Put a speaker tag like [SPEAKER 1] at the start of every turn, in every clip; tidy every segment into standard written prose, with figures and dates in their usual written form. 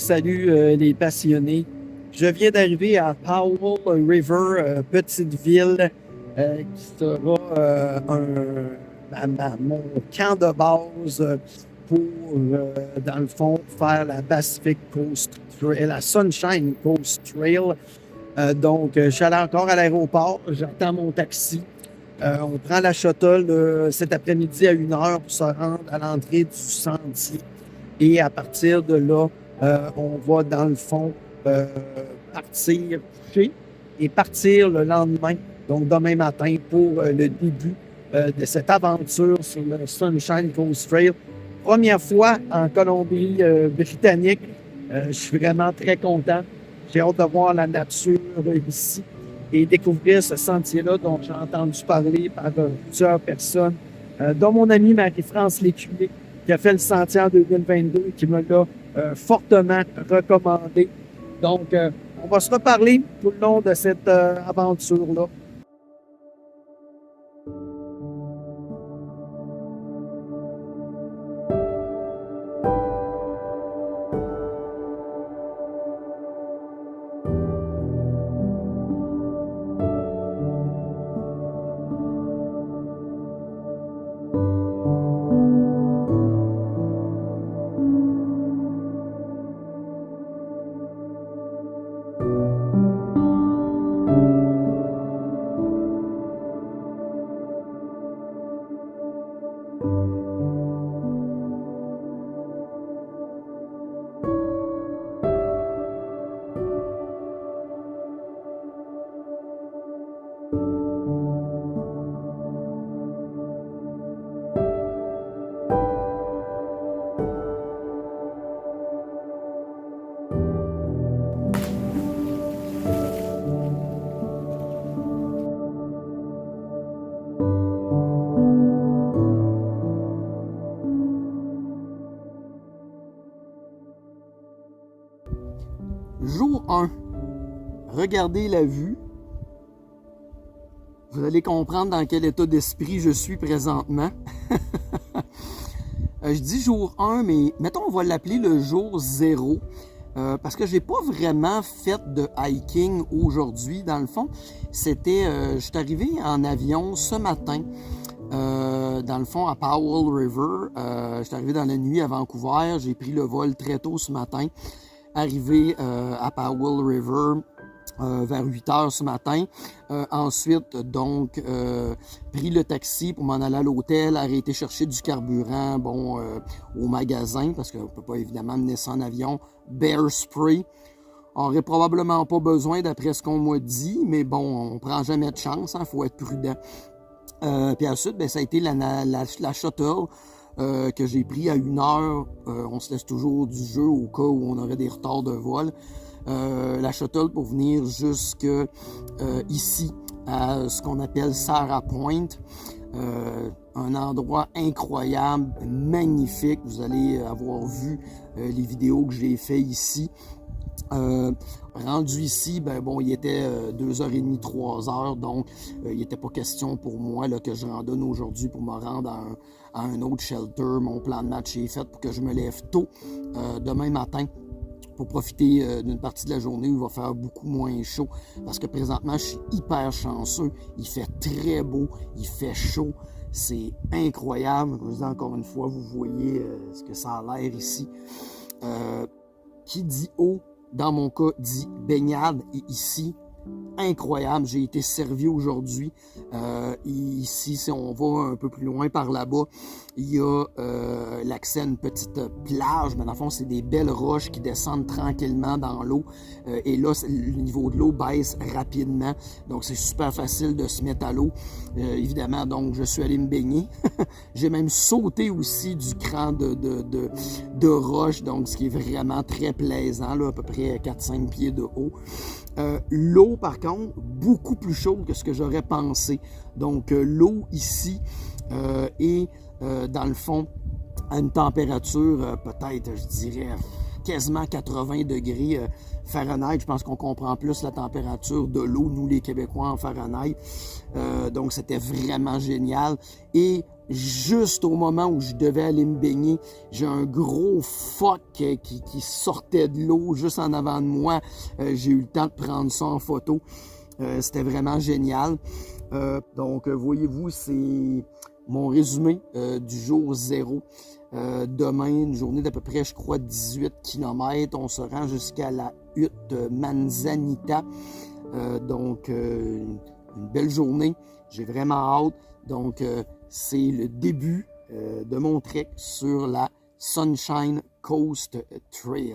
[SPEAKER 1] salut les passionnés. Je viens d'arriver à Powell River, petite ville qui sera mon camp de base pour, dans le fond, faire la Pacific Coast Trail, la Sunshine Coast Trail. Donc, je suis allé encore à l'aéroport, j'attends mon taxi. On prend la shuttle cet après-midi à 1h pour se rendre à l'entrée du sentier. Et à partir de là, on va dans le fond partir coucher et partir le lendemain, donc demain matin, pour le début de cette aventure sur le Sunshine Coast Trail. Première fois en Colombie-Britannique. Je suis vraiment très content. J'ai hâte de voir la nature ici et découvrir ce sentier-là dont j'ai entendu parler par plusieurs personnes, dont mon ami Marie-France Lécuyer, qui a fait le sentier en 2022 et qui me l'a fortement recommandé. Donc, on va se reparler tout le long de cette aventure-là. Jour 1. Regardez la vue. Vous allez comprendre dans quel état d'esprit je suis présentement. Je dis jour 1, mais mettons on va l'appeler le jour 0. Parce que j'ai pas vraiment fait de hiking aujourd'hui. Dans le fond, je suis arrivé en avion ce matin. Dans le fond, à Powell River. Je suis arrivé dans la nuit à Vancouver. J'ai pris le vol très tôt ce matin. Arrivé à Powell River vers 8 heures ce matin. Ensuite, donc, pris le taxi pour m'en aller à l'hôtel, arrêter chercher du carburant, au magasin, parce qu'on ne peut pas évidemment mener ça en avion. Bear Spray. On n'aurait probablement pas besoin d'après ce qu'on m'a dit, mais bon, on prend jamais de chance, il faut être prudent. Puis ensuite, ça a été la shuttle. Que j'ai pris à 1h. On se laisse toujours du jeu au cas où on aurait des retards de vol. La shuttle pour venir jusque ici, à ce qu'on appelle Sarah Point. Un endroit incroyable, magnifique. Vous allez avoir vu les vidéos que j'ai fait ici. Rendu ici, il était 2h30, 3h, donc il n'était pas question pour moi là, que je randonne aujourd'hui pour me rendre à un autre shelter. Mon plan de match est fait pour que je me lève tôt demain matin pour profiter d'une partie de la journée où il va faire beaucoup moins chaud. Parce que présentement, je suis hyper chanceux. Il fait très beau, il fait chaud. C'est incroyable. Je vous dis encore une fois, vous voyez ce que ça a l'air ici. Qui dit eau, dans mon cas, dit baignade. Et ici, incroyable, j'ai été servi aujourd'hui. Ici, si on va un peu plus loin par là-bas, il y a l'accès à une petite plage, mais dans le fond, c'est des belles roches qui descendent tranquillement dans l'eau. Et là, le niveau de l'eau baisse rapidement. Donc, c'est super facile de se mettre à l'eau. Évidemment, donc, je suis allé me baigner. J'ai même sauté aussi du cran de roche, donc ce qui est vraiment très plaisant, là, à peu près 4-5 pieds de haut. L'eau, par contre, beaucoup plus chaude que ce que j'aurais pensé. Donc, l'eau ici est, dans le fond, à une température, peut-être, je dirais, quasiment 80 degrés Fahrenheit. Je pense qu'on comprend plus la température de l'eau, nous les Québécois, en Fahrenheit. Donc, c'était vraiment génial. Et juste au moment où je devais aller me baigner, j'ai un gros phoque qui sortait de l'eau juste en avant de moi. J'ai eu le temps de prendre ça en photo. C'était vraiment génial. Donc, voyez-vous, c'est mon résumé du jour 0. Demain, une journée d'à peu près, je crois, 18 km. On se rend jusqu'à la hutte Manzanita. Donc, une belle journée. J'ai vraiment hâte. Donc, c'est le début de mon trek sur la Sunshine Coast Trail.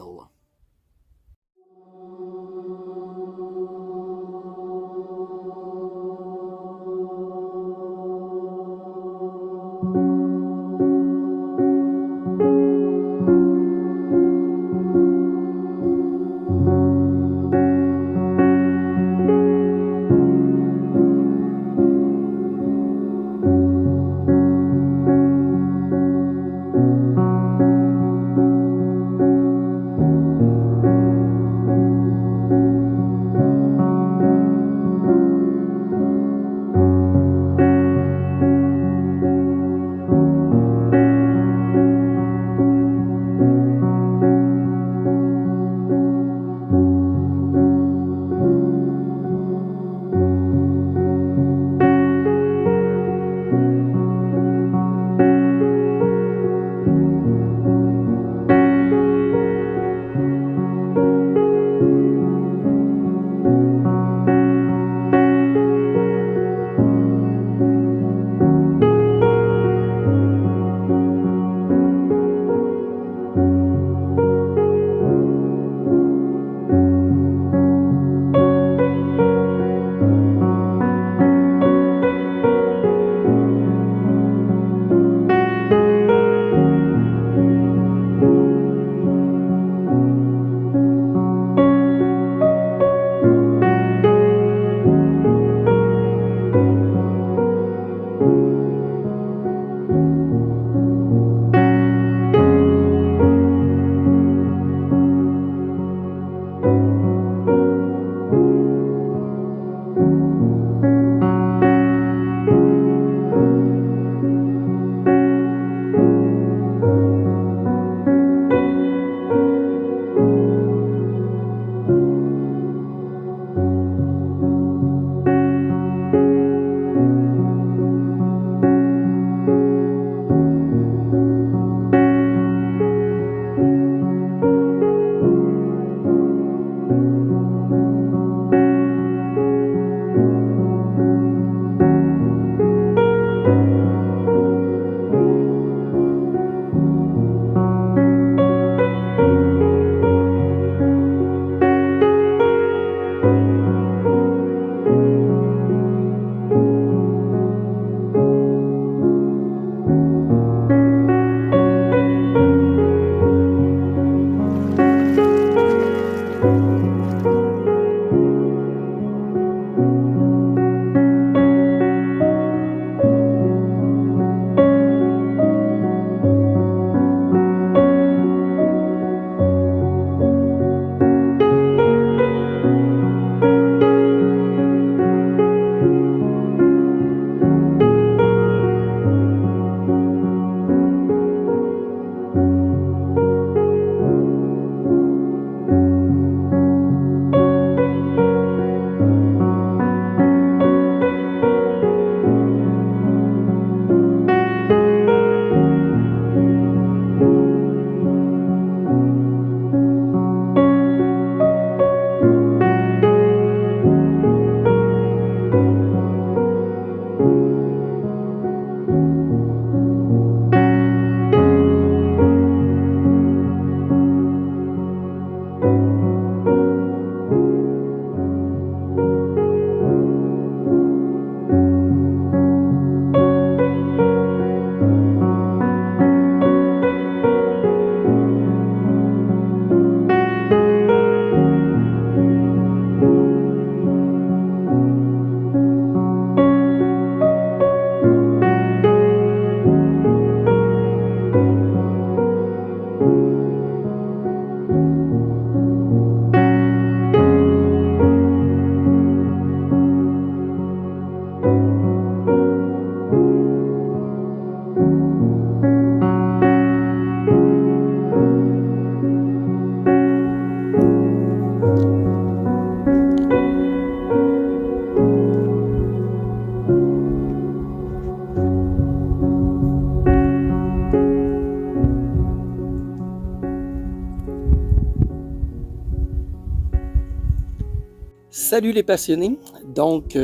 [SPEAKER 2] Salut les passionnés. Donc,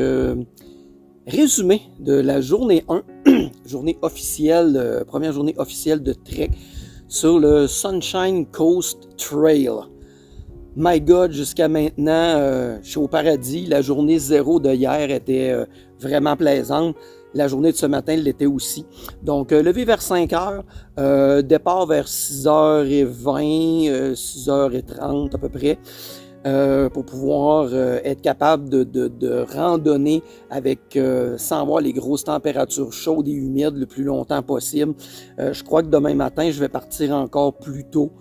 [SPEAKER 2] résumé de la journée 1, journée officielle, première journée officielle de trek sur le Sunshine Coast Trail. My God, jusqu'à maintenant, je suis au paradis. La journée 0 de hier était vraiment plaisante. La journée de ce matin l'était aussi. Donc, levé vers 5 heures, départ vers 6h20, 6h30 à peu près. Pour pouvoir être capable de randonner avec sans avoir les grosses températures chaudes et humides le plus longtemps possible. Je crois que demain matin, je vais partir encore plus tôt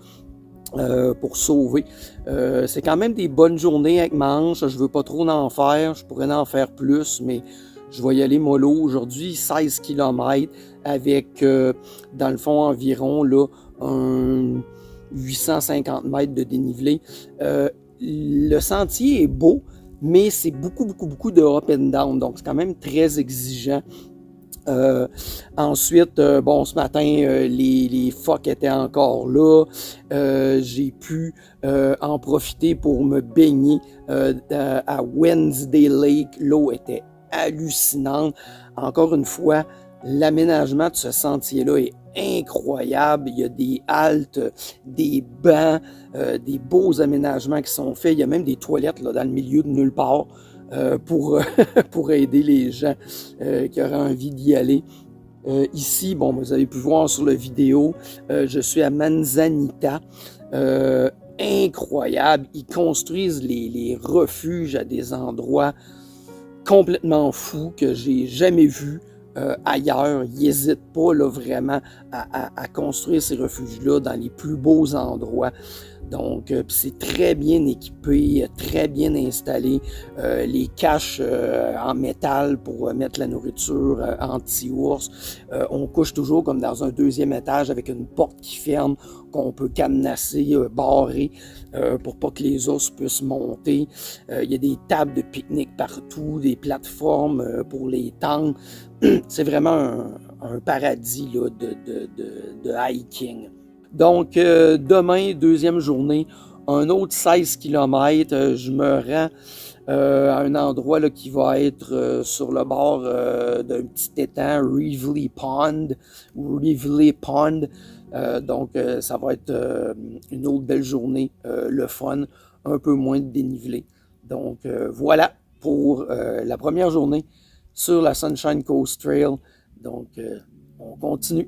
[SPEAKER 2] pour sauver. C'est quand même des bonnes journées avec ma hanche. Je veux pas trop en faire. Je pourrais en faire plus, mais je vais y aller mollo. Aujourd'hui, 16 km avec, dans le fond, environ là, un 850 mètres de dénivelé. Le sentier est beau, mais c'est beaucoup de up and down, donc c'est quand même très exigeant. Ensuite, bon, ce matin, les phoques étaient encore là. J'ai pu en profiter pour me baigner à Wednesday Lake. L'eau était hallucinante. Encore une fois, l'aménagement de ce sentier-là est incroyable. Il y a des haltes, des bancs, des beaux aménagements qui sont faits. Il y a même des toilettes là, dans le milieu de nulle part pour aider les gens qui auraient envie d'y aller. Ici, bon, vous avez pu voir sur la vidéo, je suis à Manzanita. Incroyable. Ils construisent les refuges à des endroits complètement fous que j'ai jamais vus. Ailleurs, ils n'hésitent pas là, vraiment à construire ces refuges-là dans les plus beaux endroits. Donc, c'est très bien équipé, très bien installé. Les caches en métal pour mettre la nourriture anti-ours. On couche toujours comme dans un deuxième étage avec une porte qui ferme, qu'on peut cadenasser, barrer pour pas que les ours puissent monter. Il y a des tables de pique-nique partout, des plateformes pour les tentes. C'est vraiment un paradis là, de hiking. Donc, demain, deuxième journée, un autre 16 km, je me rends à un endroit là, qui va être sur le bord d'un petit étang, Rively Pond. Donc, ça va être une autre belle journée, le fun, un peu moins de dénivelé. Donc, voilà pour la première journée sur la Sunshine Coast Trail. Donc, on continue.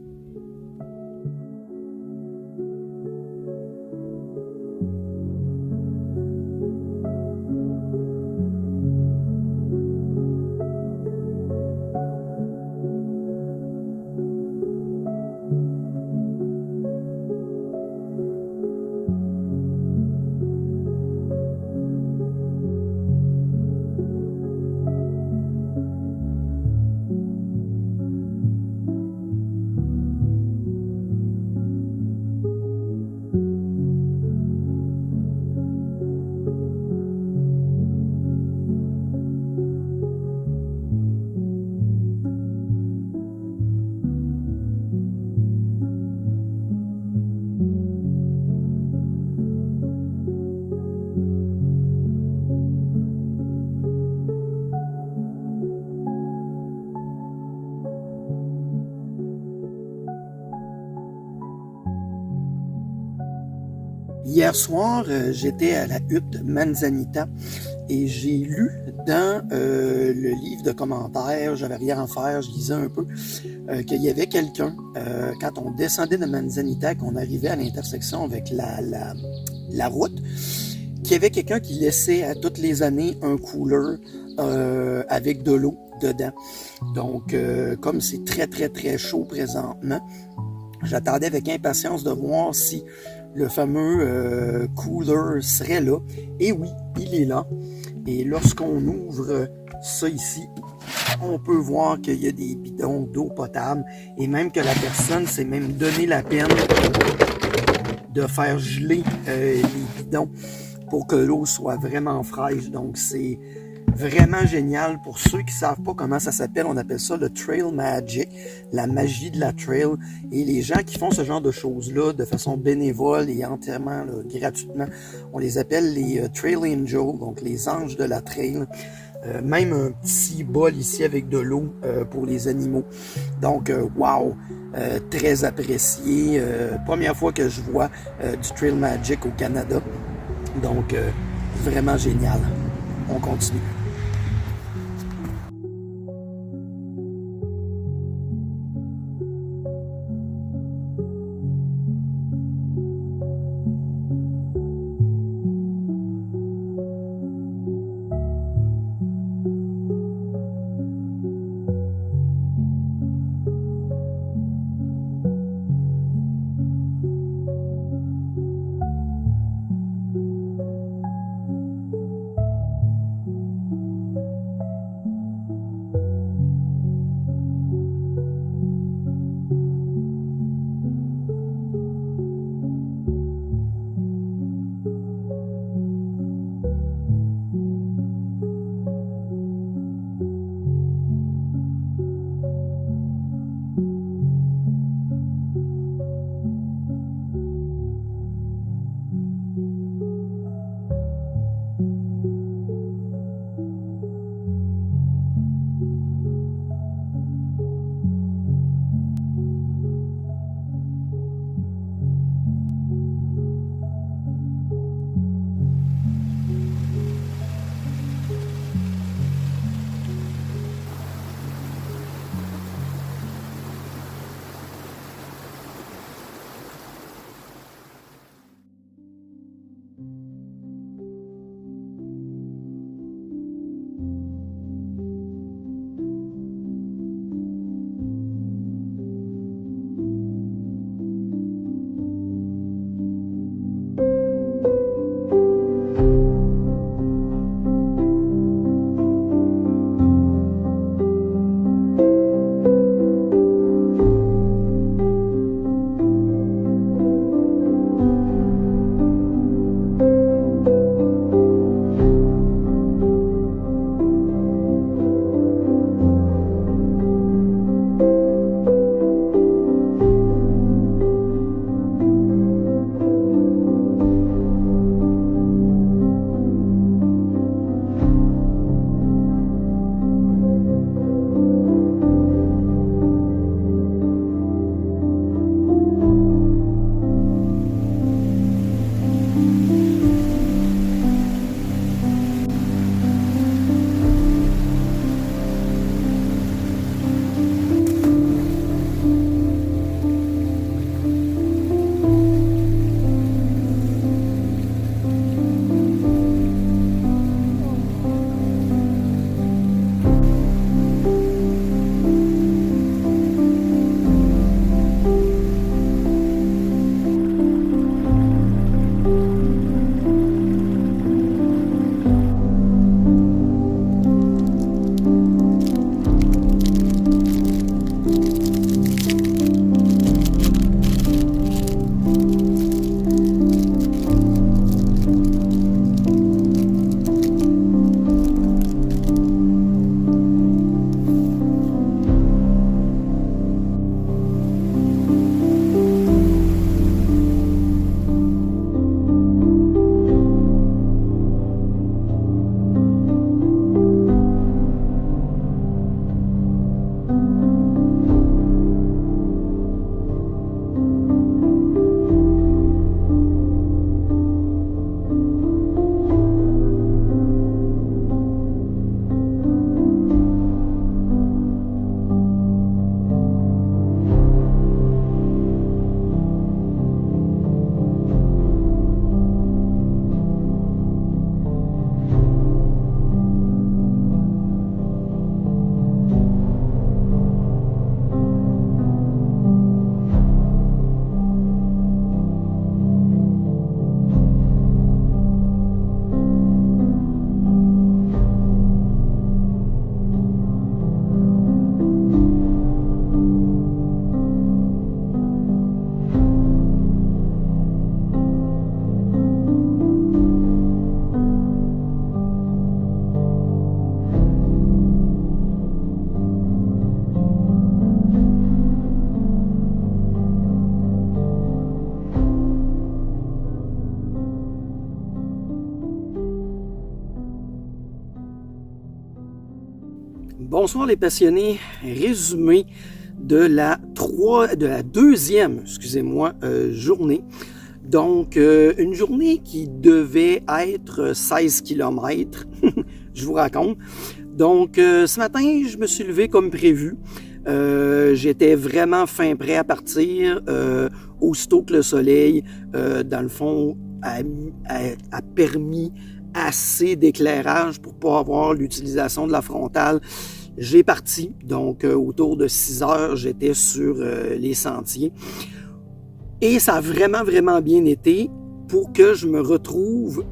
[SPEAKER 2] Hier soir, j'étais à la hutte de Manzanita et j'ai lu dans le livre de commentaires, j'avais rien à faire, je lisais un peu, qu'il y avait quelqu'un, quand on descendait de Manzanita, qu'on arrivait à l'intersection avec la route, qu'il y avait quelqu'un qui laissait à toutes les années un cooler avec de l'eau dedans. Donc, comme c'est très chaud présentement, j'attendais avec impatience de voir si le fameux cooler serait là. Et oui, il est là. Et lorsqu'on ouvre ça ici, on peut voir qu'il y a des bidons d'eau potable et même que la personne s'est même donné la peine de faire geler les bidons pour que l'eau soit vraiment fraîche. Donc c'est Vraiment génial. Pour ceux qui ne savent pas comment ça s'appelle, on appelle ça le Trail Magic, la magie de la trail. Et les gens qui font ce genre de choses-là de façon bénévole et entièrement là, gratuitement, on les appelle les Trail Angels, donc les anges de la trail. Même un petit bol ici avec de l'eau pour les animaux. Donc, wow! Très apprécié. Première fois que je vois du Trail Magic au Canada. Donc, vraiment génial. On continue. Bonsoir les passionnés, résumé de la deuxième, journée. Donc, une journée qui devait être 16 km, je vous raconte. Donc, ce matin, je me suis levé comme prévu. J'étais vraiment fin prêt à partir. Aussitôt que le soleil, dans le fond, a permis assez d'éclairage pour pas avoir l'utilisation de la frontale, j'ai parti. Donc, autour de 6 heures, j'étais sur les sentiers. Et ça a vraiment, vraiment bien été pour que je me retrouve,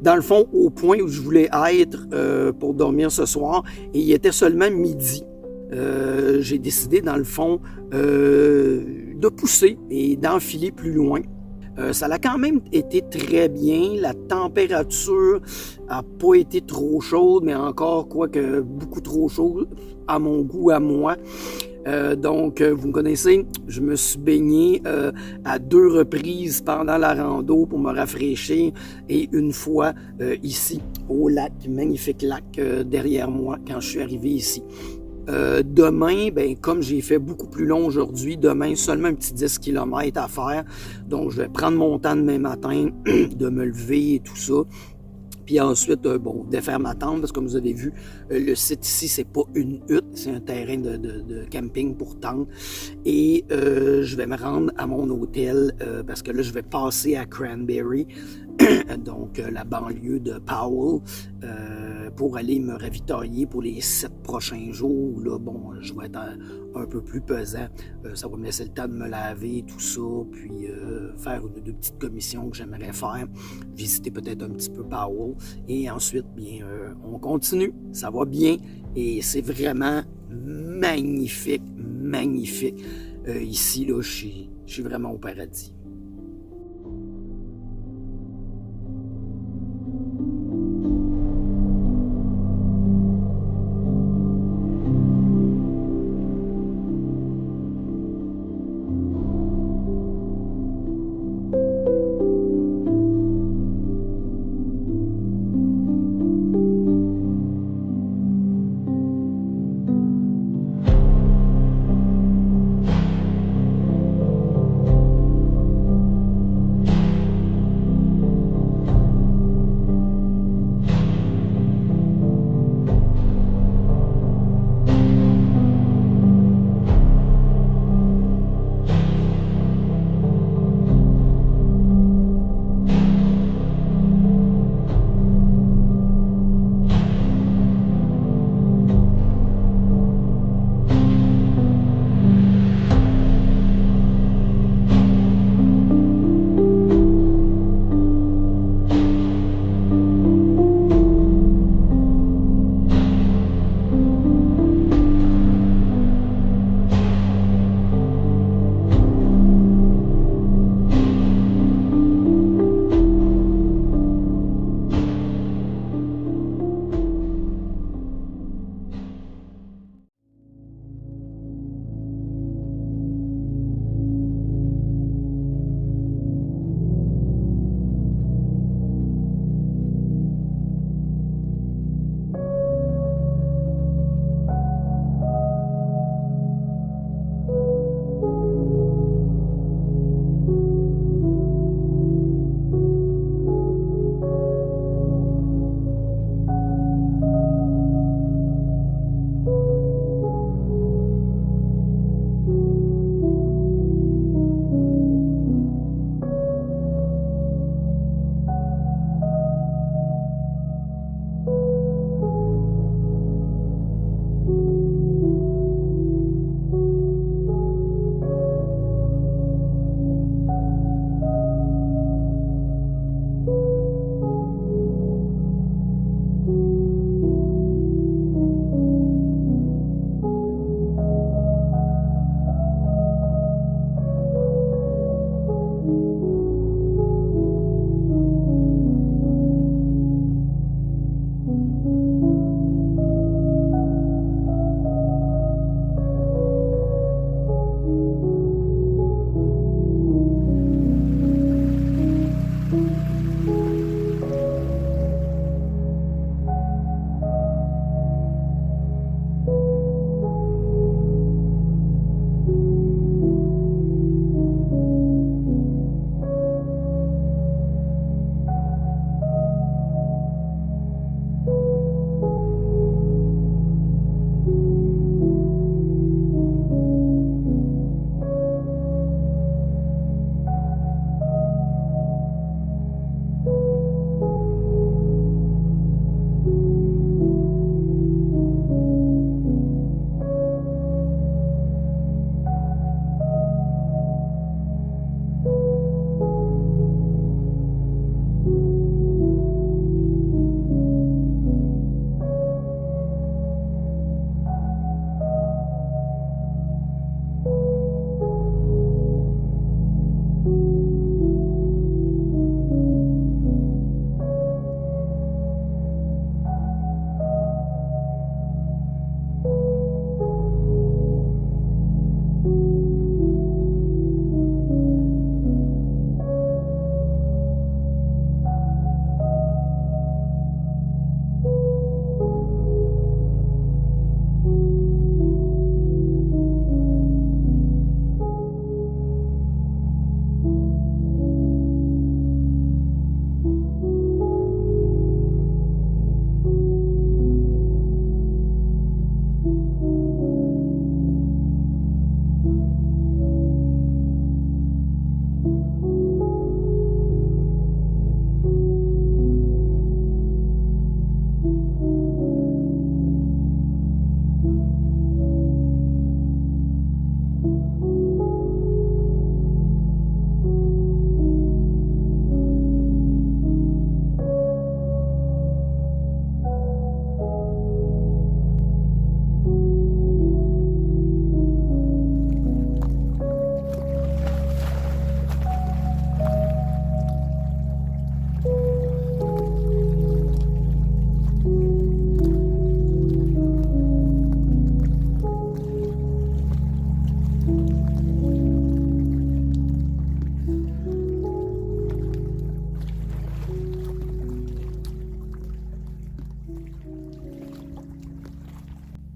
[SPEAKER 2] dans le fond, au point où je voulais être pour dormir ce soir. Et il était seulement midi. J'ai décidé, dans le fond, de pousser et d'enfiler plus loin. Ça a quand même été très bien. La température n'a pas été trop chaude, mais encore, quoique beaucoup trop chaude à mon goût, à moi. Donc, vous me connaissez, je me suis baigné à 2 reprises pendant la rando pour me rafraîchir et une fois ici au lac, magnifique lac derrière moi quand je suis arrivé ici. Demain, comme j'ai fait beaucoup plus long aujourd'hui, demain seulement un petit 10 km à faire. Donc, je vais prendre mon temps demain matin de me lever et tout ça. Puis ensuite, défaire ma tente, parce que comme vous avez vu, le site ici, c'est pas une hutte, c'est un terrain de camping pour tente. Et je vais me rendre à mon hôtel, parce que là, je vais passer à Cranberry, donc la banlieue de Powell, pour aller me ravitailler pour les 7 prochains jours. Là, je vais être un peu plus pesant. Ça va me laisser le temps de me laver, tout ça, puis faire une ou deux petites commissions que j'aimerais faire, visiter peut-être un petit peu Powell. Et ensuite, on continue. Ça va bien et c'est vraiment magnifique, magnifique. Ici, là, je suis vraiment au paradis.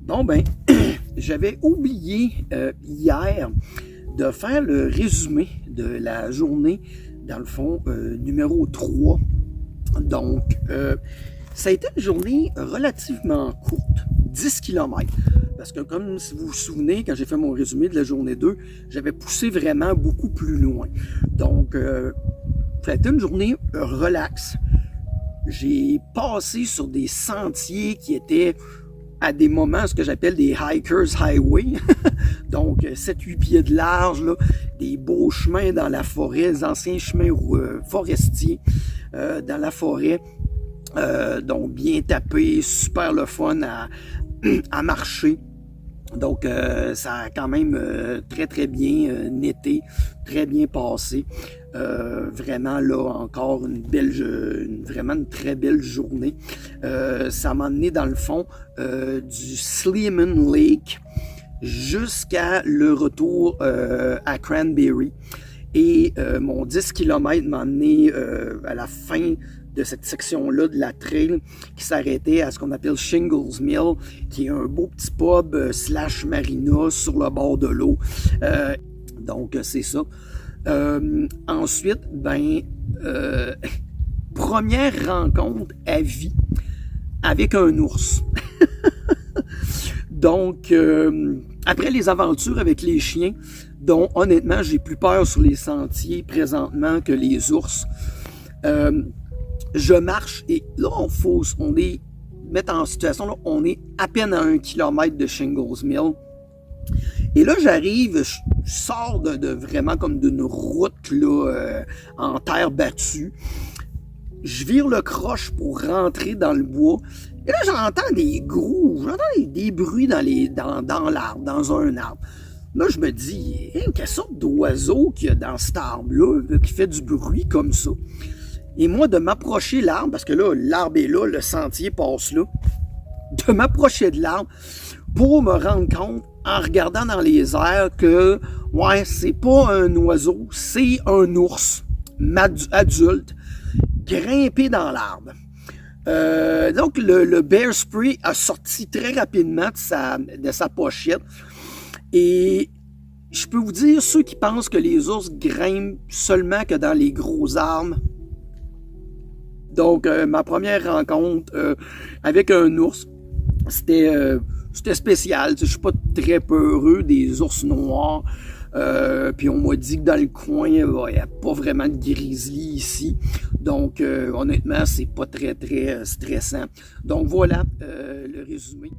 [SPEAKER 2] Bon, ben, j'avais oublié hier de faire le résumé de la journée, dans le fond, numéro 3. Donc, ça a été une journée relativement courte, 10 km. Parce que comme si vous vous souvenez, quand j'ai fait mon résumé de la journée 2, j'avais poussé vraiment beaucoup plus loin. Donc, ça a été une journée relaxe. J'ai passé sur des sentiers qui étaient à des moments ce que j'appelle des hikers highway. Donc 7-8 pieds de large, là, des beaux chemins dans la forêt, des anciens chemins forestiers dans la forêt. Donc bien tapé, super le fun à marcher. Donc ça a quand même très très bien été, très bien passé. Vraiment là encore vraiment une très belle journée. Ça m'a amené dans le fond du Sleeman Lake jusqu'à le retour à Cranberry. Et mon 10 km m'a amené à la fin de cette section-là de la trail qui s'arrêtait à ce qu'on appelle Shingles Mill, qui est un beau petit pub / marina sur le bord de l'eau. Donc, c'est ça. Ensuite, première rencontre à vie avec un ours. Donc, après les aventures avec les chiens, dont honnêtement, j'ai plus peur sur les sentiers présentement que les ours, je marche et là, on est mettre en situation, là, on est à peine à 1 kilomètre de Shingles Mill. Et là, j'arrive, je sors de vraiment comme d'une route là, en terre battue. Je vire le croche pour rentrer dans le bois. Et là, j'entends des bruits dans l'arbre, dans un arbre. Là, je me dis, quelle sorte d'oiseau qu'il y a dans cet arbre-là qui fait du bruit comme ça? Et moi, de m'approcher de l'arbre, parce que là, l'arbre est là, le sentier passe là, de m'approcher de l'arbre pour me rendre compte, en regardant dans les airs, que, ouais, c'est pas un oiseau, c'est un ours adulte grimpé dans l'arbre. Donc, le bear spray a sorti très rapidement de sa pochette. Et je peux vous dire, ceux qui pensent que les ours grimpent seulement que dans les gros arbres. Donc, ma première rencontre avec un ours, c'était spécial. Je suis pas très peureux des ours noirs. Puis on m'a dit que dans le coin, il n'y a pas vraiment de grizzly ici. Donc, honnêtement, c'est pas très, très stressant. Donc, voilà le résumé.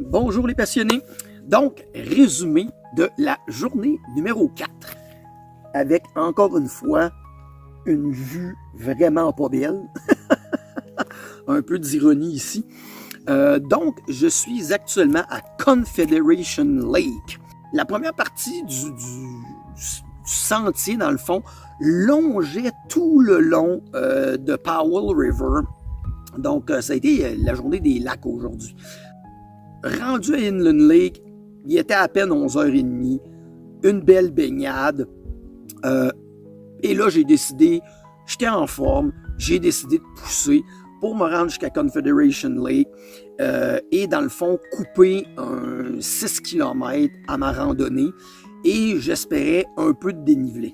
[SPEAKER 2] Bonjour les passionnés. Donc, résumé de la journée numéro 4. Avec, encore une fois, une vue vraiment pas belle. Un peu d'ironie ici. Donc, je suis actuellement à Confederation Lake. La première partie du sentier, dans le fond, longeait tout le long de Powell River. Donc, ça a été la journée des lacs aujourd'hui. Rendu à Inland Lake, il était à peine 11h30, une belle baignade. Et là, j'ai décidé, j'étais en forme, j'ai décidé de pousser pour me rendre jusqu'à Confederation Lake et dans le fond, couper un 6 km à ma randonnée et j'espérais un peu de dénivelé.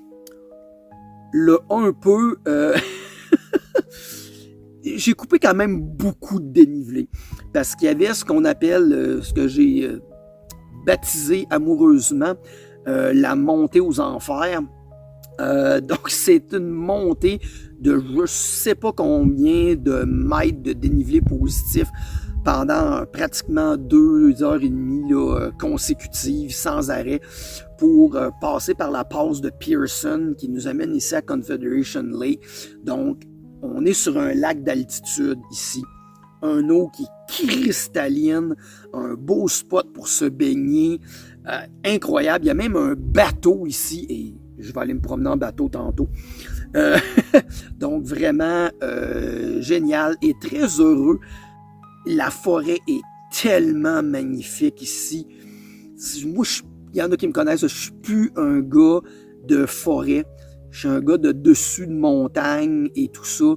[SPEAKER 2] Le un peu... j'ai coupé quand même beaucoup de dénivelé parce qu'il y avait ce qu'on appelle, ce que j'ai baptisé amoureusement, la montée aux enfers. Donc, c'est une montée de je ne sais pas combien de mètres de dénivelé positif pendant pratiquement 2 heures et demie là, consécutives, sans arrêt, pour passer par la passe de Pearson qui nous amène ici à Confederation Lake. Donc, on est sur un lac d'altitude ici. Un eau qui est cristalline, un beau spot pour se baigner, incroyable. Il y a même un bateau ici, et je vais aller me promener en bateau tantôt. Donc, vraiment génial et très heureux. La forêt est tellement magnifique ici. Moi, il y en a qui me connaissent, je suis plus un gars de forêt. Je suis un gars de dessus de montagne et tout ça.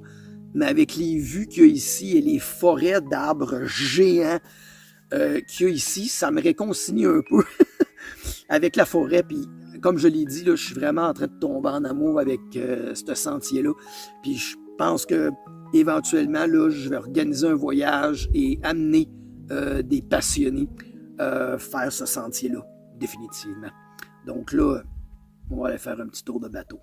[SPEAKER 2] Mais avec les vues qu'il y a ici et les forêts d'arbres géants qu'il y a ici, ça me réconcilie un peu avec la forêt. Puis, comme je l'ai dit, là, je suis vraiment en train de tomber en amour avec ce sentier-là. Puis, je pense que éventuellement, là, je vais organiser un voyage et amener des passionnés faire ce sentier-là, définitivement. Donc là, on va aller faire un petit tour de bateau.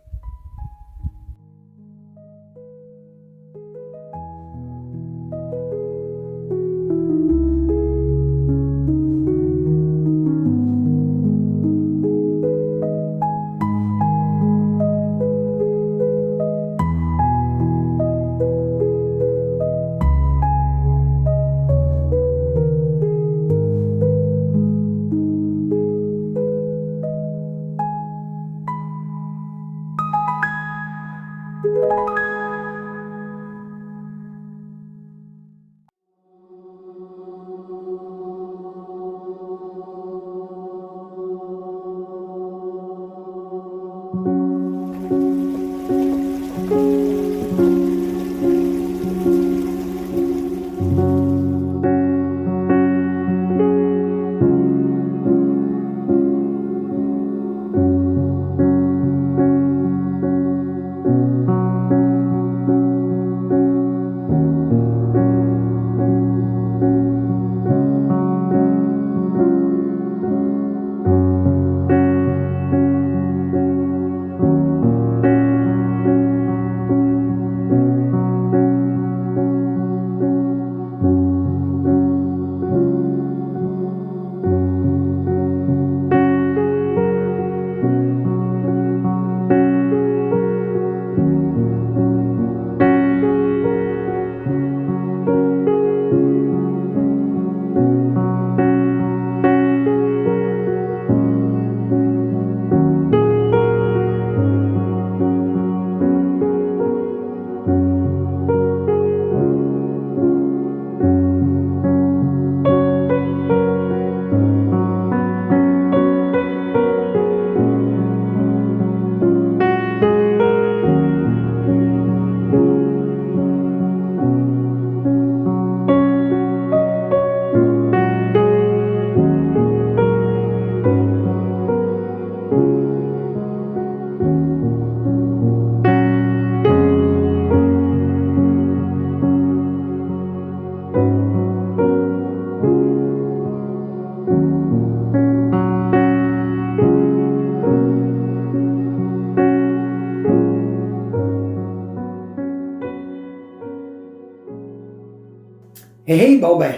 [SPEAKER 2] Hey, bon ben,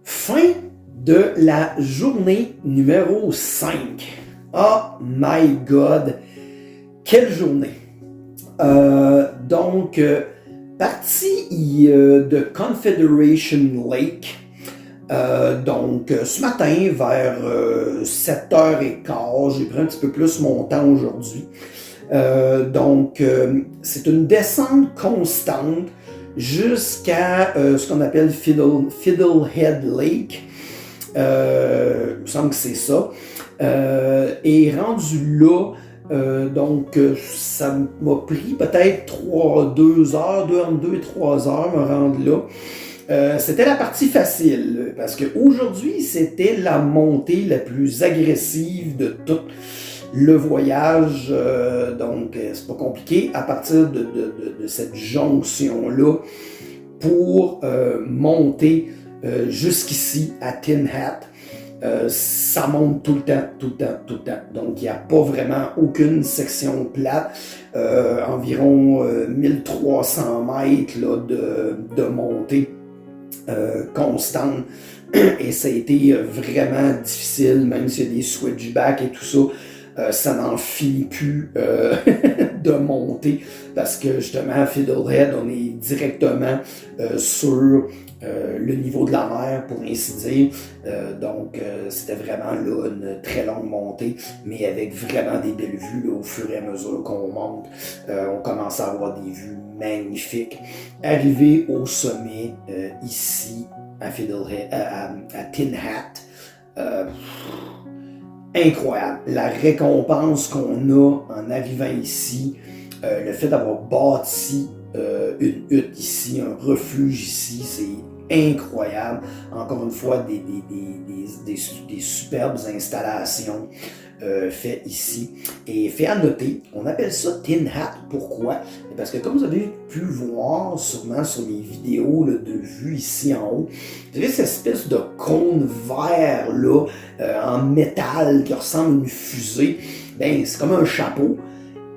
[SPEAKER 2] fin de la journée numéro 5. Oh my God, quelle journée! Donc, partie de Confederation Lake, donc ce matin vers 7h15, j'ai pris un petit peu plus mon temps aujourd'hui. Donc, c'est une descente constante jusqu'à ce qu'on appelle Fiddlehead Lake. Il me semble que c'est ça. Et rendu là, donc ça m'a pris peut-être 2 heures, 2 et 3 heures me rendre là. C'était la partie facile, parce qu'aujourd'hui, c'était la montée la plus agressive de tout le voyage, donc c'est pas compliqué à partir de cette jonction-là pour monter jusqu'ici à Tin Hat. Ça monte tout le temps. Donc il n'y a pas vraiment aucune section plate. Environ 1300 mètres là, de montée
[SPEAKER 1] constante. Et ça a été vraiment difficile, même s'il y a des switchbacks et tout ça. Ça n'en finit plus de monter parce que justement à Fiddlehead, on est directement sur le niveau de la mer, pour ainsi dire. Donc c'était vraiment là une très longue montée, mais avec vraiment des belles vues là, au fur et à mesure qu'on monte. On commence à avoir des vues magnifiques. Arrivé au sommet ici à Fiddlehead, à Tin Hat, incroyable. La récompense qu'on a en arrivant ici, le fait d'avoir bâti une hutte ici, un refuge ici, c'est incroyable. Encore une fois, des superbes installations faites ici. Et fait à noter, on appelle ça Tin Hat. Pourquoi? Parce que comme vous avez pu voir sûrement sur les vidéos là, de vue ici en haut, vous avez cette espèce de cône vert là, en métal qui ressemble à une fusée. Ben, c'est comme un chapeau.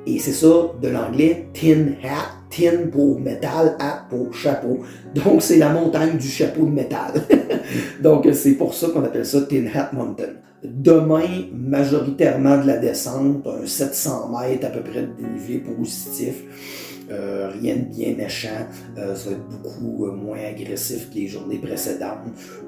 [SPEAKER 1] Et c'est ça de l'anglais Tin Hat. Tin pour métal, hat pour chapeau. Donc c'est la montagne du chapeau de métal. Donc c'est pour ça qu'on appelle ça Tin Hat Mountain. Demain, majoritairement de la descente, un 700 mètres à peu près de dénivelé positif. Rien de bien méchant, ça va être beaucoup moins agressif que les journées précédentes,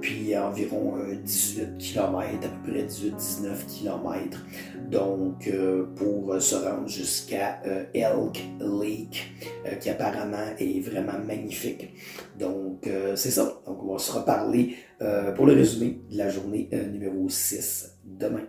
[SPEAKER 1] puis environ 18 km, à peu près 18-19 km, donc pour se rendre jusqu'à Elk Lake, qui apparemment est vraiment magnifique. Donc c'est ça, donc on va se reparler pour le résumé de la journée numéro 6 demain.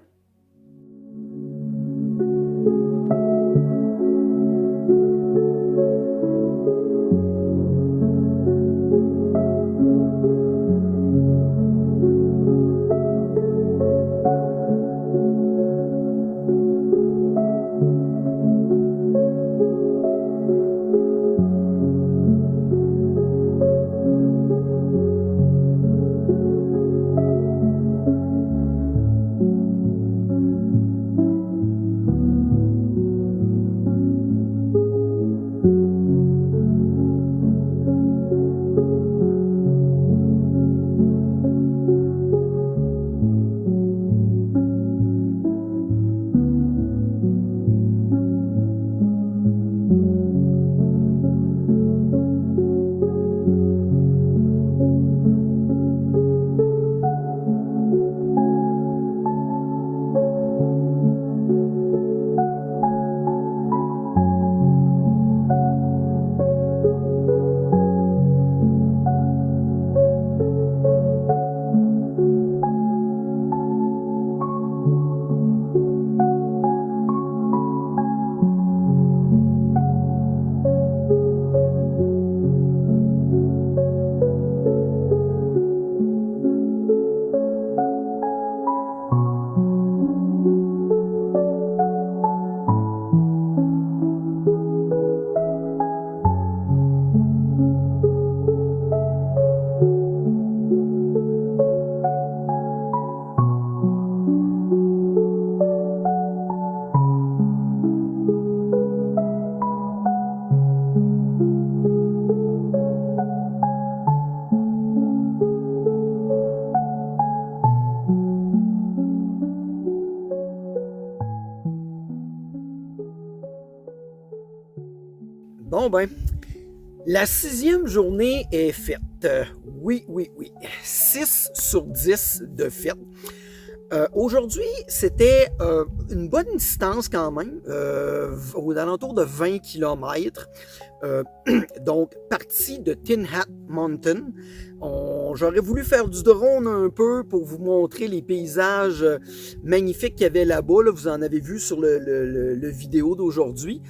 [SPEAKER 1] Bon ben, la 6e journée est faite. Oui. 6 sur 10 de fait. Aujourd'hui, c'était une bonne distance quand même, aux alentours de 20 km. Donc, partie de Tin Hat Mountain. J'aurais voulu faire du drone un peu pour vous montrer les paysages magnifiques qu'il y avait là-bas. Là, vous en avez vu sur le vidéo d'aujourd'hui.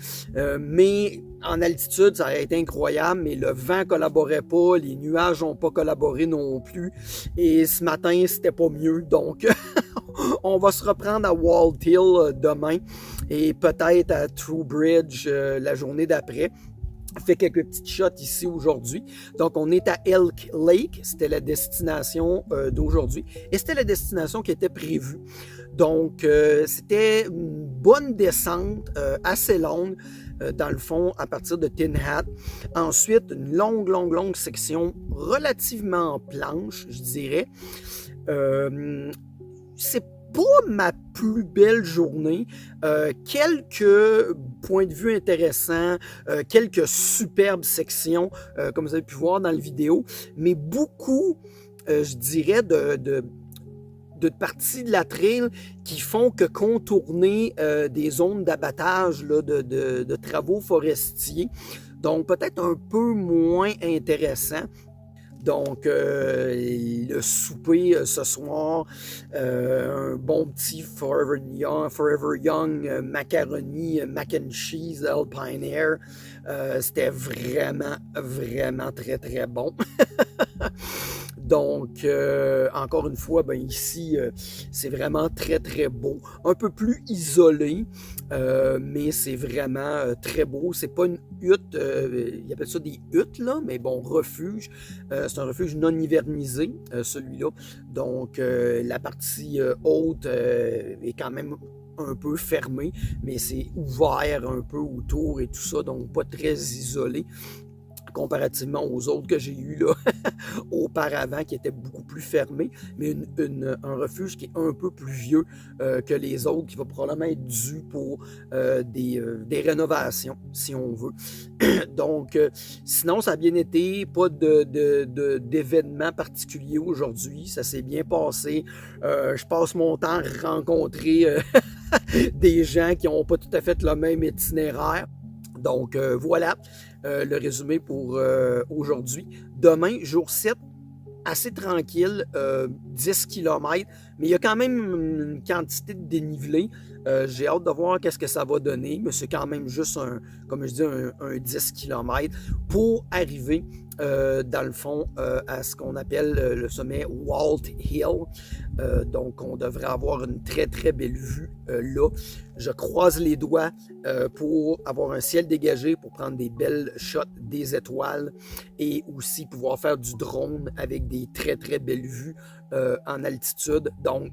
[SPEAKER 1] Mais en altitude, ça aurait été incroyable, mais le vent collaborait pas, les nuages n'ont pas collaboré non plus. Et ce matin, c'était pas mieux. Donc, on va se reprendre à Walt Hill demain et peut-être à True Bridge la journée d'après. On fait quelques petites shots ici aujourd'hui. Donc, on est à Elk Lake. C'était la destination d'aujourd'hui. Et c'était la destination qui était prévue. Donc, c'était une bonne descente, assez longue.
[SPEAKER 2] dans le fond, à partir de Tin Hat. Ensuite, une longue section relativement planche, je dirais. C'est pas ma plus belle journée. Quelques points de vue intéressants, quelques superbes sections, comme vous avez pu voir dans la vidéo, mais beaucoup, je dirais, de parties de la trail qui font que contourner des zones d'abattage de travaux forestiers. Donc, peut-être un peu moins intéressant. Donc, le souper ce soir, un bon petit Forever Young macaroni, mac and cheese, Alpine Air. C'était vraiment très bon. Donc, encore une fois, ben ici, c'est vraiment très beau. Un peu plus isolé, mais c'est vraiment très beau. C'est pas une hutte, ils appellent ça des huttes, là, mais bon, refuge. C'est un refuge non hivernisé, celui-là. Donc, la partie haute est quand même un peu fermée, mais c'est ouvert un peu autour et tout ça, donc pas très isolé, comparativement aux autres que j'ai eus là auparavant, qui étaient beaucoup plus fermés, mais un refuge qui est un peu plus vieux que les autres, qui va probablement être dû pour des rénovations, si on veut. Donc, sinon, ça a bien été, pas d'événements particuliers aujourd'hui, ça s'est bien passé. Je passe mon temps à rencontrer des gens qui n'ont pas tout à fait le même itinéraire. Donc, voilà le résumé pour aujourd'hui. Demain, jour 7, assez tranquille, 10 km, mais il y a quand même une quantité de dénivelé. J'ai hâte de voir qu'est-ce que ça va donner, mais c'est quand même juste, comme je dis, un 10 km pour arriver, dans le fond, à ce qu'on appelle le sommet Walt Hill. Donc, on devrait avoir une très belle vue là. Je croise les doigts pour avoir un ciel dégagé, pour prendre des belles shots des étoiles et aussi pouvoir faire du drone avec des très belles vues en altitude. Donc,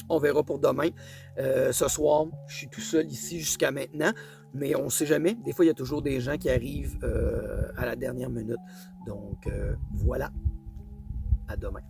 [SPEAKER 2] on verra pour demain. Ce soir, je suis tout seul ici jusqu'à maintenant, mais on ne sait jamais. Des fois, il y a toujours des gens qui arrivent à la dernière minute. Donc, voilà. À demain.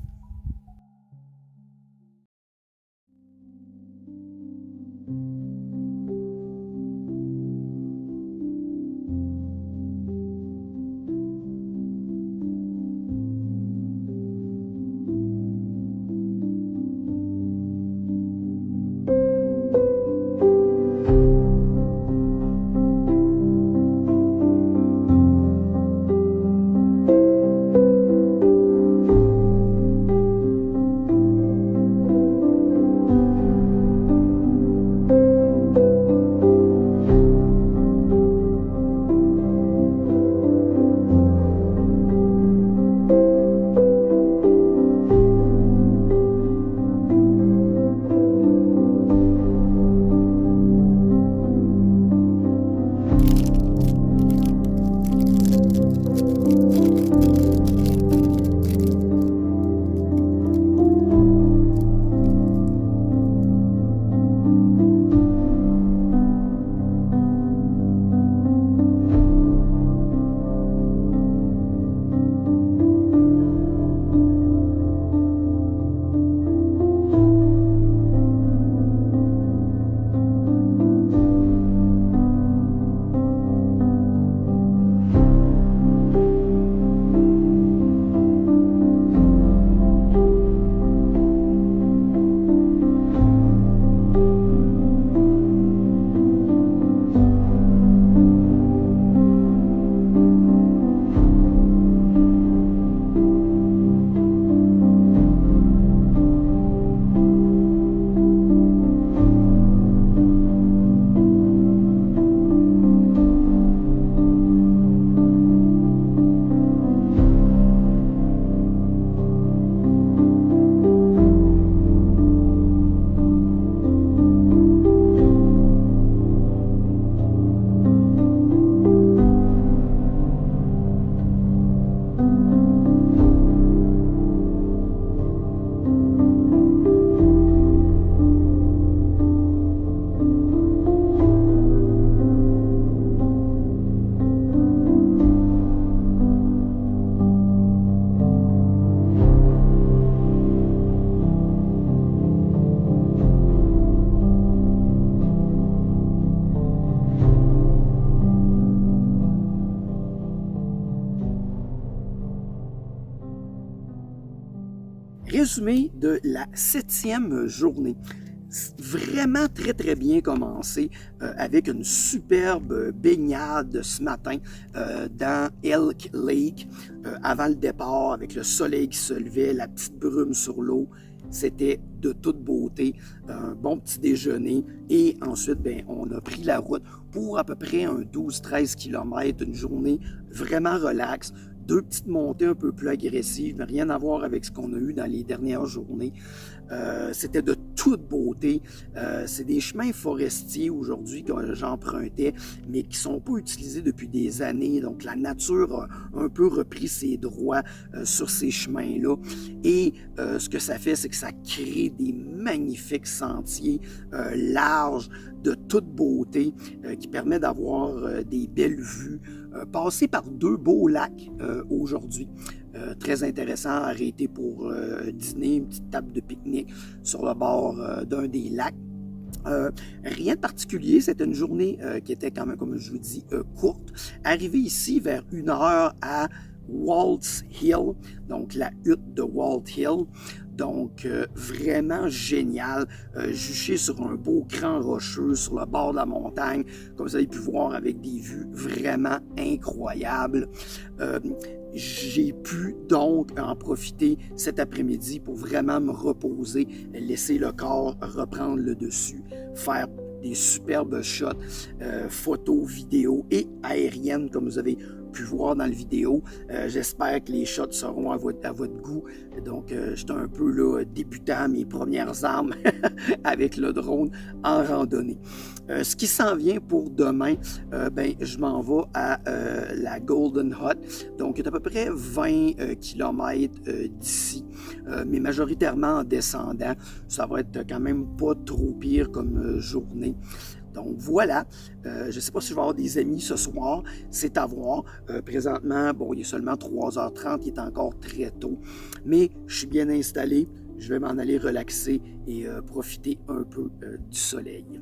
[SPEAKER 2] Résumé de la 7e journée. Vraiment très très bien commencé avec une superbe baignade ce matin dans Elk Lake avant le départ avec le soleil qui se levait, la petite brume sur l'eau. C'était de toute beauté, un bon petit déjeuner et ensuite on a pris la route pour à peu près un 12-13 km, une journée vraiment relaxe. 2 petites montées un peu plus agressives, mais rien à voir avec ce qu'on a eu dans les dernières journées. C'était de toute beauté. C'est des chemins forestiers aujourd'hui que j'empruntais, mais qui ne sont pas utilisés depuis des années. Donc, la nature a un peu repris ses droits sur ces chemins-là. Et ce que ça fait, c'est que ça crée des magnifiques sentiers larges, de toute beauté, qui permet d'avoir des belles vues. Passer par 2 beaux lacs aujourd'hui. Très intéressant, arrêter pour dîner, une petite table de pique-nique sur le bord d'un des lacs. Rien de particulier, c'était une journée qui était quand même, comme je vous dis, courte. Arrivé ici vers 1h à Waltz Hill, donc la hutte de Waltz Hill. Donc, vraiment génial, juché sur un beau cran rocheux sur le bord de la montagne, comme vous avez pu voir avec des vues vraiment incroyables. J'ai pu donc en profiter cet après-midi pour vraiment me reposer, laisser le corps reprendre le dessus, faire des superbes shots, photos, vidéos et aériennes comme vous avez pu voir dans la vidéo. J'espère que les shots seront à votre goût. Donc, j'étais un peu là, débutant, mes premières armes avec le drone en randonnée. Ce qui s'en vient pour demain, je m'en vais à la Golden Hut. Donc, c'est à peu près 20 km d'ici, mais majoritairement en descendant. Ça va être quand même pas trop pire comme journée. Donc voilà, je ne sais pas si je vais avoir des amis ce soir, c'est à voir. Présentement, il est seulement 3h30, il est encore très tôt, mais je suis bien installé, je vais m'en aller relaxer et profiter un peu du soleil.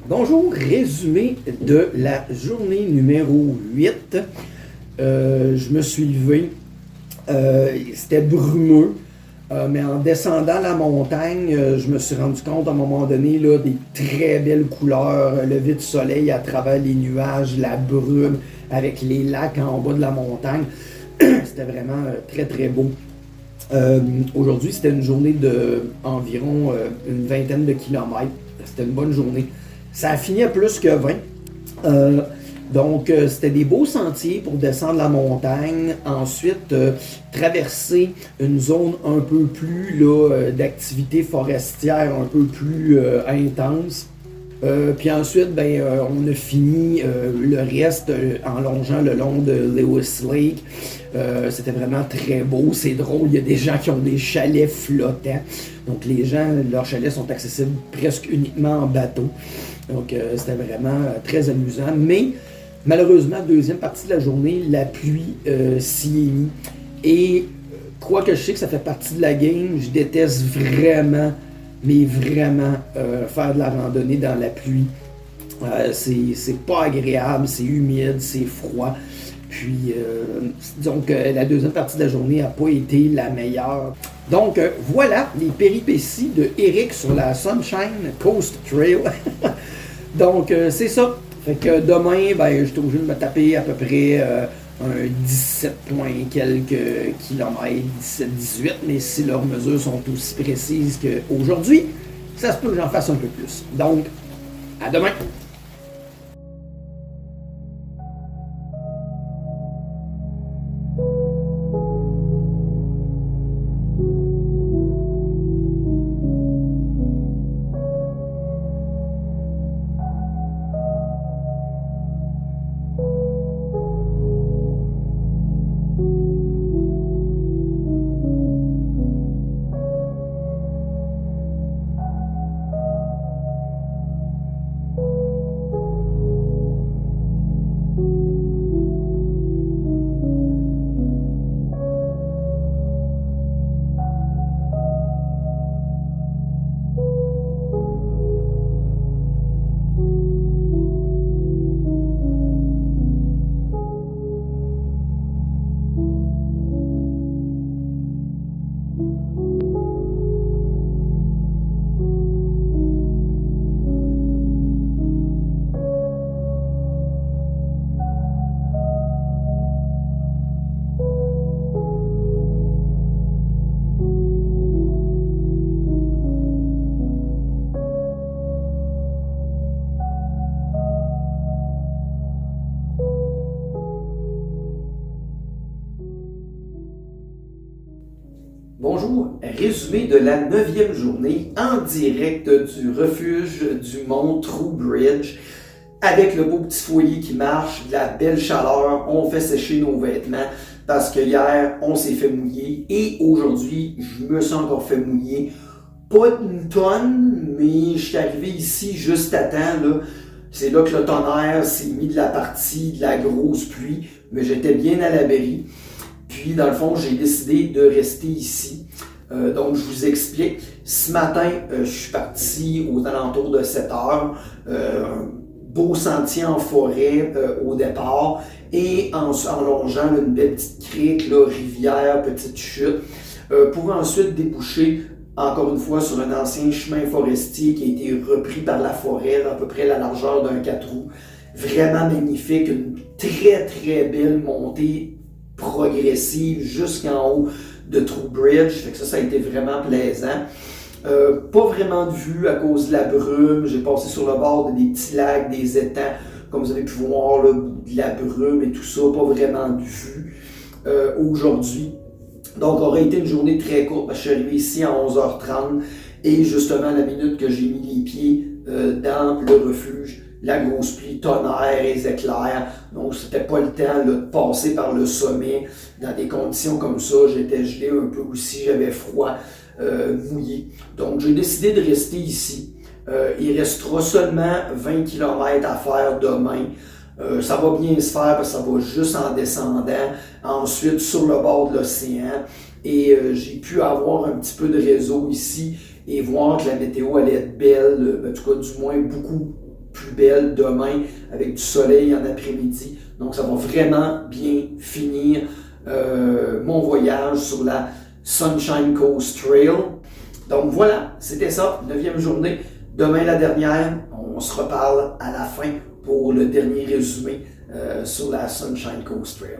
[SPEAKER 2] Bonjour, résumé de la journée numéro 8. Je me suis levé, c'était brumeux, mais en descendant la montagne, je me suis rendu compte à un moment donné là, des très belles couleurs, lever du soleil à travers les nuages, la brume avec les lacs en bas de la montagne. C'était vraiment très très beau.
[SPEAKER 1] Aujourd'hui, c'était une journée d'environ une vingtaine de kilomètres. C'était une bonne journée. Ça a fini à plus que 20. Donc, c'était des beaux sentiers pour descendre la montagne. Ensuite, traverser une zone un peu plus d'activité forestière, un peu plus intense. Puis ensuite, on a fini le reste en longeant le long de Lewis Lake. C'était vraiment très beau, c'est drôle. Il y a des gens qui ont des chalets flottants. Donc les gens, leurs chalets sont accessibles presque uniquement en bateau. Donc c'était vraiment très amusant. Mais malheureusement, deuxième partie de la journée, la pluie s'y est mise. Et quoique je sais que ça fait partie de la game, je déteste vraiment, mais vraiment faire de la randonnée dans la pluie. C'est pas agréable, c'est humide, c'est froid. Puis, donc, la deuxième partie de la journée n'a pas été la meilleure. Donc, voilà les péripéties de Eric sur la Sunshine Coast Trail. Donc, c'est ça. Fait que demain, je suis obligé de me taper à peu près un 17 point quelques kilomètres, 17-18, mais si leurs mesures sont aussi précises qu'aujourd'hui, ça se peut que j'en fasse un peu plus. Donc, à demain! Bonjour, résumé de la 9e journée en direct du refuge du mont True Bridge avec le beau petit foyer qui marche, de la belle chaleur, on fait sécher nos vêtements parce que hier on s'est fait mouiller et aujourd'hui je me suis encore fait mouiller. Pas une tonne, mais je suis arrivé ici juste à temps. Là. C'est là que le tonnerre s'est mis de la partie de la grosse pluie, mais j'étais bien à l'abri. Puis, dans le fond, j'ai décidé de rester ici. Donc, je vous explique. Ce matin, je suis parti aux alentours de 7 heures. Un beau sentier en forêt au départ. Et en longeant une belle petite crique, là, rivière, petite chute. Pour ensuite déboucher, encore une fois, sur un ancien chemin forestier qui a été repris par la forêt, à peu près la largeur d'un 4 roues. Vraiment magnifique. Une très, très belle montée progressive jusqu'en haut de True Bridge. Fait que ça a été vraiment plaisant. Pas vraiment de vue à cause de la brume. J'ai passé sur le bord des petits lacs, des étangs, comme vous avez pu voir, là, de la brume et tout ça. Pas vraiment de vue aujourd'hui. Donc, aurait été une journée très courte. Je suis arrivé ici à 11h30 et justement, à la minute que j'ai mis les pieds dans le refuge, la grosse pluie, tonnerre, les éclairs. Donc, c'était pas le temps là, de passer par le sommet dans des conditions comme ça. J'étais gelé un peu aussi, j'avais froid, mouillé. Donc, j'ai décidé de rester ici. Il restera seulement 20 km à faire demain. Ça va bien se faire parce que ça va juste en descendant. Ensuite, sur le bord de l'océan. Et j'ai pu avoir un petit peu de réseau ici et voir que la météo allait être belle, en tout cas du moins beaucoup plus belle demain avec du soleil en après-midi. Donc ça va vraiment bien finir mon voyage sur la Sunshine Coast Trail. Donc voilà, c'était ça, 9e journée. Demain la dernière, on se reparle à la fin pour le dernier résumé sur la Sunshine Coast Trail.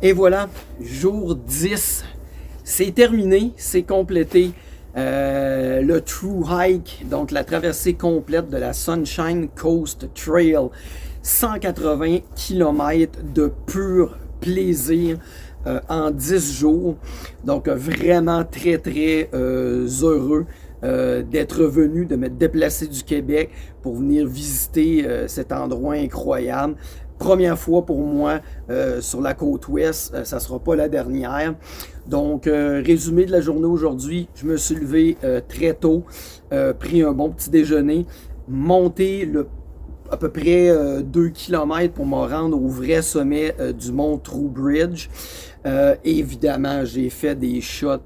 [SPEAKER 2] Et voilà, jour 10, c'est terminé, c'est complété. Le True Hike, donc la traversée complète de la Sunshine Coast Trail. 180 km de pur plaisir en 10 jours. Donc vraiment très très heureux d'être venu, de me déplacer du Québec pour venir visiter cet endroit incroyable. Première fois pour moi sur la côte ouest, ça ne sera pas la dernière. Donc, résumé de la journée aujourd'hui, je me suis levé très tôt, pris un bon petit déjeuner, monté à peu près 2 km pour me rendre au vrai sommet du mont True Bridge. Évidemment, j'ai fait des shots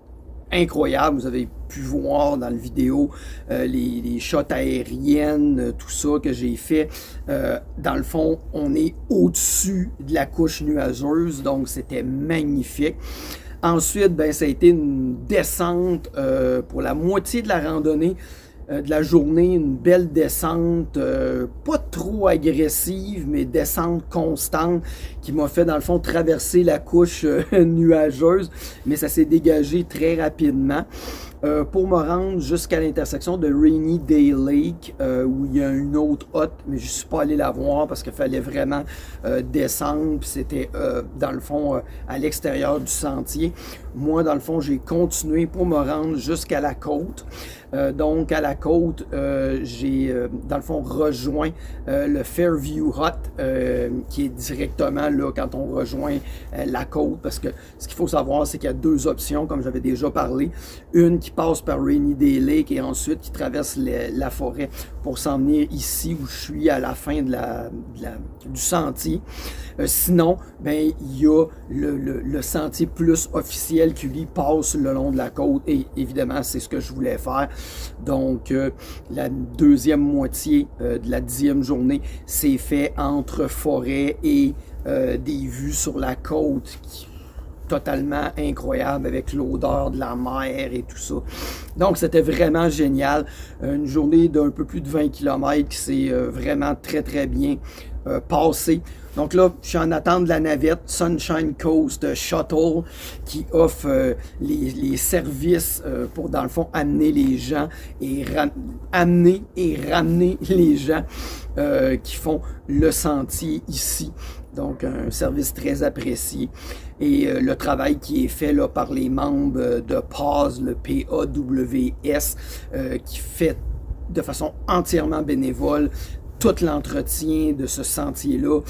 [SPEAKER 2] incroyables. Vous avez pu voir dans la vidéo les shots aériennes, tout ça que j'ai fait. Dans le fond, on est au-dessus de la couche nuageuse, donc c'était magnifique. Ensuite, ben, ça a été une descente pour la moitié de la randonnée de la journée, une belle descente, pas trop agressive, mais descente constante qui m'a fait dans le fond traverser la couche nuageuse, mais ça s'est dégagé très rapidement. Pour me rendre jusqu'à l'intersection de Rainy Day Lake, où il y a une autre hotte, mais je ne suis pas allé la voir parce qu'il fallait vraiment descendre, puis c'était dans le fond à l'extérieur du sentier. Moi, dans le fond, j'ai continué pour me rendre jusqu'à la côte. Donc, à la côte, j'ai, dans le fond, rejoint le Fairview Hut, qui est directement là quand on rejoint la côte, parce que ce qu'il faut savoir, c'est qu'il y a deux options, comme j'avais déjà parlé. Une qui passe par Rainy Day Lake et ensuite qui traverse la forêt pour s'en venir ici où je suis à la fin du sentier. Sinon, ben, il y a le sentier plus officiel qui lui passe le long de la côte et évidemment c'est ce que je voulais faire. Donc la deuxième moitié de la 10e journée s'est fait entre forêt et des vues sur la côte qui totalement incroyable avec l'odeur de la mer et tout ça. Donc, c'était vraiment génial. Une journée d'un peu plus de 20 km qui s'est vraiment très, très bien passée. Donc là, je suis en attente de la navette Sunshine Coast Shuttle qui offre les services pour, dans le fond, amener les gens et amener et ramener les gens qui font le sentier ici. Donc, un service très apprécié. Et le travail qui est fait là, par les membres de PAWS, le PAWS, qui fait de façon entièrement bénévole tout l'entretien de ce sentier-là,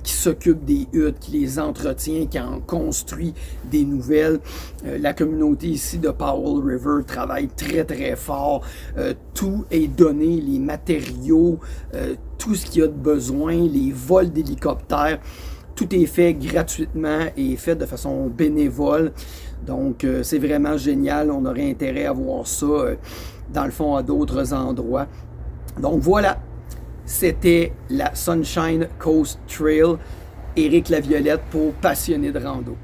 [SPEAKER 2] qui s'occupe des huttes, qui les entretient, qui en construit des nouvelles. La communauté ici de Powell River travaille très, très fort. Tout est donné, les matériaux, tout ce qu'il y a de besoin, les vols d'hélicoptères. Tout est fait gratuitement et fait de façon bénévole. Donc, c'est vraiment génial. On aurait intérêt à voir ça, dans le fond, à d'autres endroits. Donc, voilà. C'était la Sunshine Coast Trail. Éric Laviolette pour Passionné de rando.